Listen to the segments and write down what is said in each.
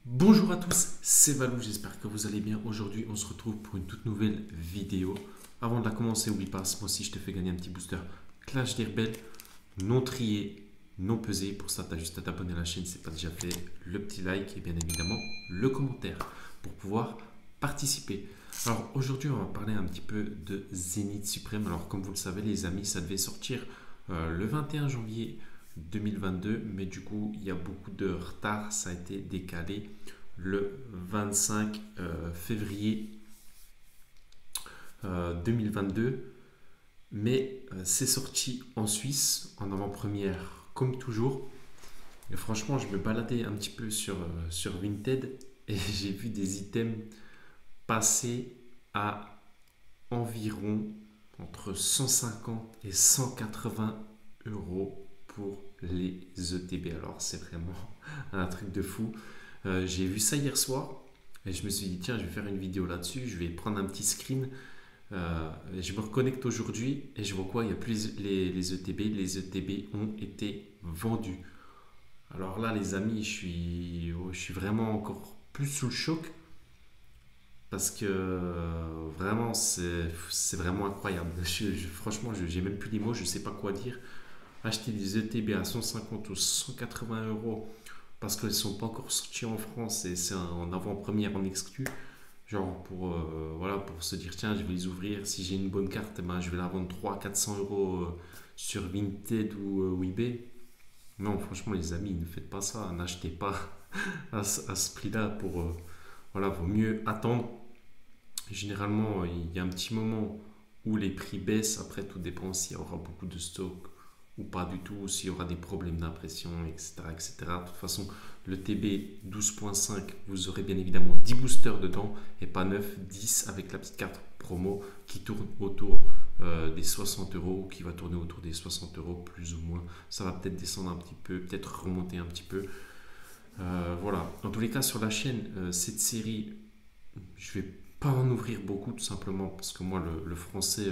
Bonjour à tous, c'est Valou, j'espère que vous allez bien. Aujourd'hui, on se retrouve pour une toute nouvelle vidéo. Avant de la commencer, oublie pas, moi aussi je te fais gagner un petit booster Clash des Rebelles, non trié, non pesé. Pour ça, tu as juste à t'abonner à la chaîne si ce n'est pas déjà fait, le petit like et bien évidemment le commentaire pour pouvoir participer. Alors aujourd'hui, on va parler un petit peu de Zénith Suprême. Alors comme vous le savez les amis, ça devait sortir le 21 janvier 2022, mais du coup il y a beaucoup de retard, ça a été décalé le 25 février 2022, mais c'est sorti en Suisse en avant-première comme toujours. Et franchement, je me baladais un petit peu sur Vinted et j'ai vu des items passer à environ entre 150 et 180 euros pour les ETB. Alors c'est vraiment un truc de fou. J'ai vu ça hier soir et je me suis dit tiens, je vais faire une vidéo là-dessus, je vais prendre un petit screen. Je me reconnecte aujourd'hui et je vois quoi, il y a plus les ETB. Les ETB ont été vendus. Alors là les amis, je suis vraiment encore plus sous le choc parce que vraiment c'est vraiment incroyable. Franchement, j'ai même plus les mots, je ne sais pas quoi dire. Acheter des ETB à 150 ou 180 euros parce qu'elles ne sont pas encore sorties en France et c'est en avant-première en exclu. Genre voilà, pour se dire tiens, je vais les ouvrir. Si j'ai une bonne carte, eh ben, je vais la vendre 300-400 euros sur Vinted ou eBay. Non, franchement, les amis, ne faites pas ça. N'achetez pas à ce prix-là. Voilà, vaut mieux attendre. Généralement, il y a un petit moment où les prix baissent. Après, tout dépend s'il y aura beaucoup de stock ou pas du tout, s'il y aura des problèmes d'impression, etc., etc. De toute façon, le TB 12.5, vous aurez bien évidemment 10 boosters dedans et pas 9, 10 avec la petite carte promo qui tourne autour des 60 euros, qui va tourner autour des 60 euros plus ou moins. Ça va peut-être descendre un petit peu, peut-être remonter un petit peu. Voilà. En tous les cas, sur la chaîne, cette série, je vais pas en ouvrir beaucoup tout simplement parce que moi, le français,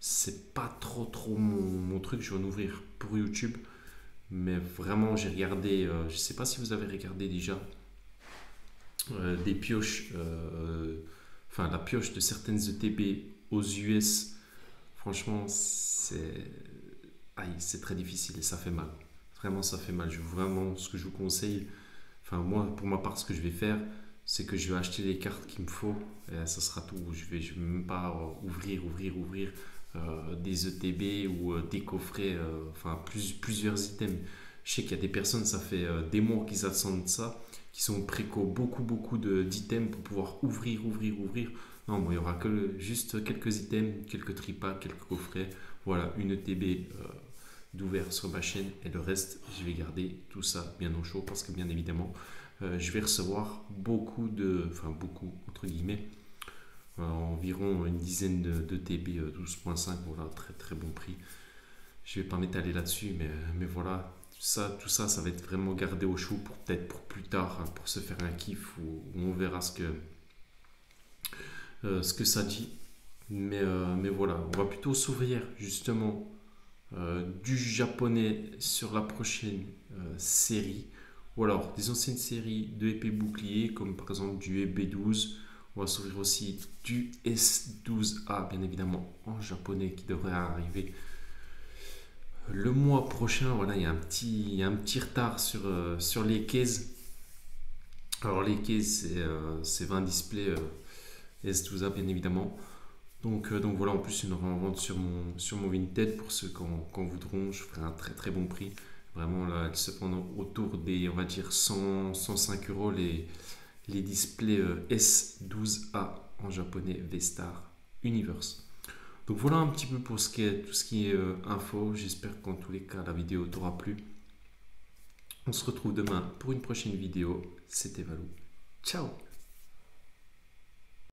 c'est pas trop mon truc. Je vais en ouvrir pour YouTube. Mais vraiment, j'ai regardé, je sais pas si vous avez regardé déjà, des pioches, enfin la pioche de certaines ETB aux US. Franchement, c'est très difficile et ça fait mal. Vraiment, ça fait mal. Vraiment, ce que je vous conseille, enfin moi, pour ma part, ce que je vais faire, c'est que je vais acheter les cartes qu'il me faut et ça sera tout. Je vais même pas ouvrir des ETB ou des coffrets, enfin plusieurs items. Je sais qu'il y a des personnes, ça fait des mois qu'ils attendent ça, qui sont préco beaucoup d'items pour pouvoir ouvrir. Non, bon, il y aura que juste quelques items, quelques tripas, quelques coffrets. Voilà, une ETB d'ouvert sur ma chaîne et le reste, je vais garder tout ça bien au chaud parce que bien évidemment, je vais recevoir enfin beaucoup entre guillemets, environ une dizaine de TB 12.5, voilà, très bon prix. Je vais pas m'étaler là-dessus, mais voilà, tout ça va être vraiment gardé au chaud pour peut-être pour plus tard, hein, pour se faire un kiff ou on verra ce que ça dit. Mais voilà, on va plutôt s'ouvrir justement du japonais sur la prochaine série, ou alors des anciennes séries de épée bouclier, comme par exemple du EB12. On va s'ouvrir aussi du S12A, bien évidemment en japonais, qui devrait arriver le mois prochain. Voilà, il y a un petit retard sur les cases. Alors les cases, c'est 20 displays S12A, bien évidemment. Donc voilà, en plus, une revente sur mon Vinted pour ceux qui en voudront. Je ferai un très bon prix. Vraiment, là, elles se vendent autour des, on va dire, 105 euros les displays S12A en japonais V-Star Universe. Donc voilà un petit peu pour tout ce qui est info. J'espère qu'en tous les cas, la vidéo t'aura plu. On se retrouve demain pour une prochaine vidéo. C'était Valou. Ciao!